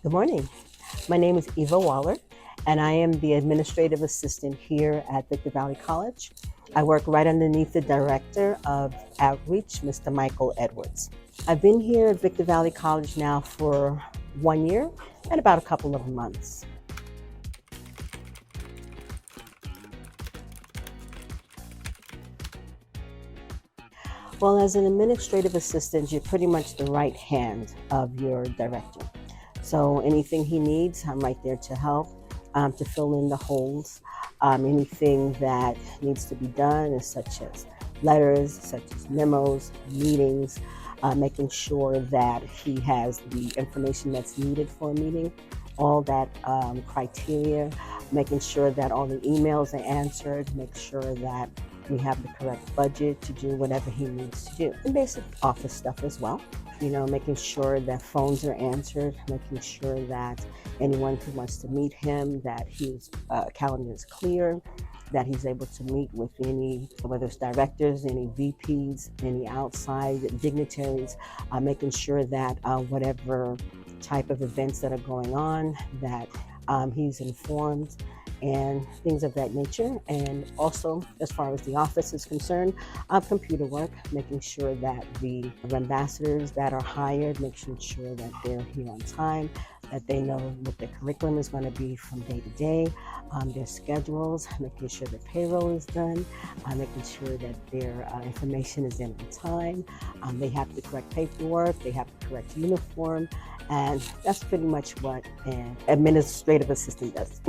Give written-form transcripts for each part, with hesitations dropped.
Good morning. My name is Eva Waller, and I am the administrative assistant here at Victor Valley College. I work right underneath the director of outreach, Mr. Michael Edwards. I've been here at Victor Valley College now for 1 year and about a couple of months. Well, as an administrative assistant, you're pretty much the right hand of your director. So anything he needs, I'm right there to help, to fill in the holes. Anything that needs to be done, is such as letters, such as memos, meetings, making sure that he has the information that's needed for a meeting, all that criteria, making sure that all the emails are answered, make sure that we have the correct budget to do whatever he needs to do. And basic office stuff as well. Making sure that phones are answered, making sure that anyone who wants to meet him, that his calendar is clear, that he's able to meet with any, whether it's directors, any VPs, any outside dignitaries, making sure that whatever type of events that are going on, that he's informed, and things of that nature. And also, as far as the office is concerned, computer work, making sure that the ambassadors that are hired, making sure that they're here on time, that they know what their curriculum is going to be from day to day, their schedules, making sure the payroll is done, making sure that their information is in on time. They have the correct paperwork, they have the correct uniform, and that's pretty much what an administrative assistant does.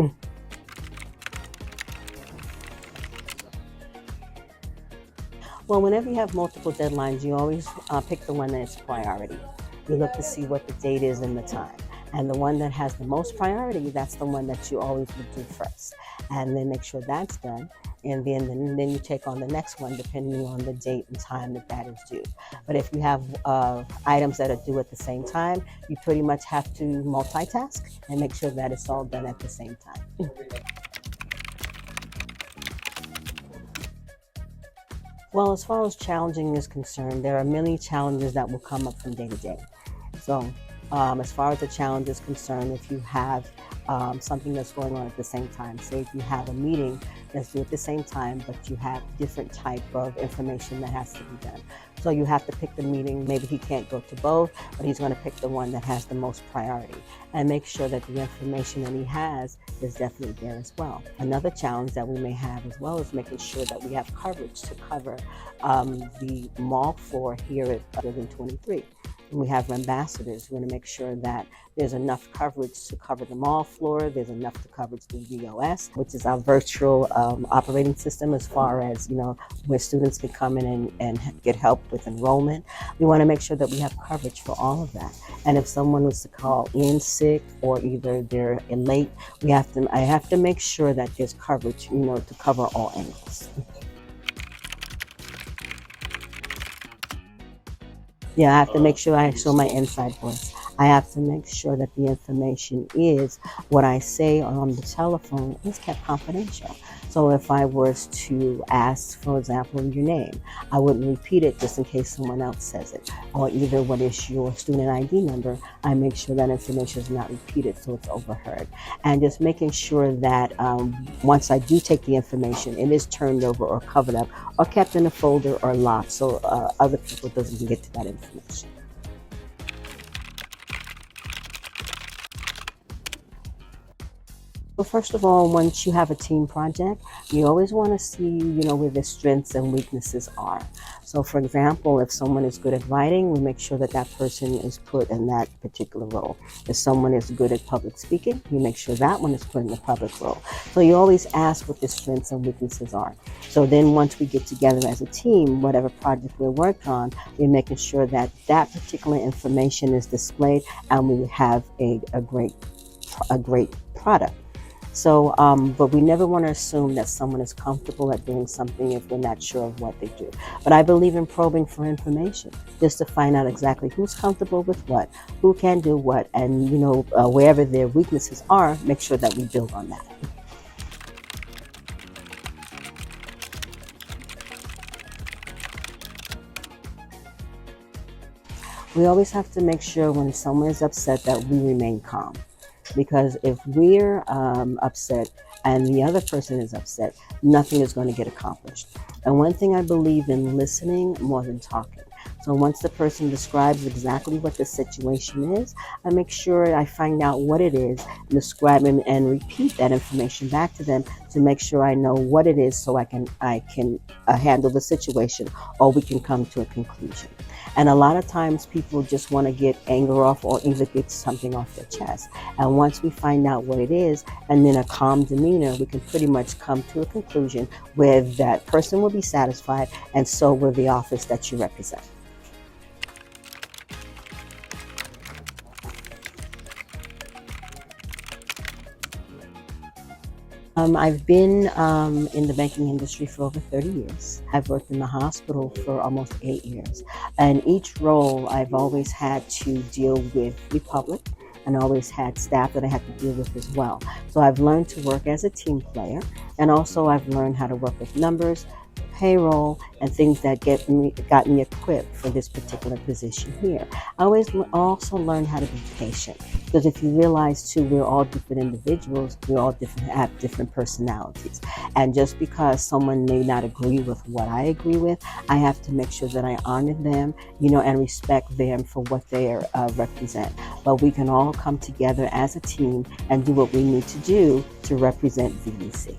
Well, whenever you have multiple deadlines, you always pick the one that's priority. You look to see what the date is and the time. And the one that has the most priority, that's the one that you always would do first. And then make sure that's done. And then you take on the next one depending on the date and time that is due. But if you have items that are due at the same time, you pretty much have to multitask and make sure that it's all done at the same time. Well, as far as challenging is concerned, there are many challenges that will come up from day to day. So as far as the challenge is concerned, if you have something that's going on at the same time, say if you have a meeting that's due at the same time, but you have different type of information that has to be done. So you have to pick the meeting. Maybe he can't go to both, but he's going to pick the one that has the most priority and make sure that the information that he has is definitely there as well. Another challenge that we may have as well is making sure that we have coverage to cover the mall floor here at Building 23. And we have ambassadors. We're going to make sure that there's enough coverage to cover the mall floor. There's enough to coverage the VOS, which is our virtual operating system, as far as, where students can come in and get help with enrollment. We want to make sure that we have coverage for all of that. And if someone was to call in sick or either they're late, I have to make sure that there's coverage, to cover all angles. Yeah, I have to make sure I show my inside voice. I have to make sure that the information is what I say on the telephone is kept confidential. So if I was to ask, for example, your name, I wouldn't repeat it just in case someone else says it. Or either what is your student ID number, I make sure that information is not repeated so it's overheard. And just making sure that once I do take the information, it is turned over or covered up or kept in a folder or locked so other people doesn't get to that information. Well, first of all, once you have a team project, you always want to see, where their strengths and weaknesses are. So, for example, if someone is good at writing, we make sure that that person is put in that particular role. If someone is good at public speaking, you make sure that one is put in the public role. So you always ask what their strengths and weaknesses are. So then once we get together as a team, whatever project we're working on, we're making sure that that particular information is displayed and we have a great product. So, but we never want to assume that someone is comfortable at doing something if we're not sure of what they do. But I believe in probing for information, just to find out exactly who's comfortable with what, who can do what, and wherever their weaknesses are, make sure that we build on that. We always have to make sure when someone is upset that we remain calm. because if we're upset and the other person is upset, nothing is going to get accomplished. And one thing I believe in, listening more than talking. So once the person describes exactly what the situation is, I make sure I find out what it is, describe and repeat that information back to them to make sure I know what it is, so I can handle the situation, or we can come to a conclusion. And a lot of times people just want to get anger off or either get something off their chest. And once we find out what it is, and then a calm demeanor, we can pretty much come to a conclusion where that person will be satisfied, and so will the office that you represent. I've been in the banking industry for over 30 years. I've worked in the hospital for almost 8 years. And each role, I've always had to deal with the public, and always had staff that I had to deal with as well. So I've learned to work as a team player, and also I've learned how to work with numbers, payroll, and things that got me equipped for this particular position here. I always also learned how to be patient, because if you realize too, we're all different individuals, we're all different, have different personalities. And just because someone may not agree with what I agree with, I have to make sure that I honor them, and respect them for what they represent. But we can all come together as a team and do what we need to do to represent VEC.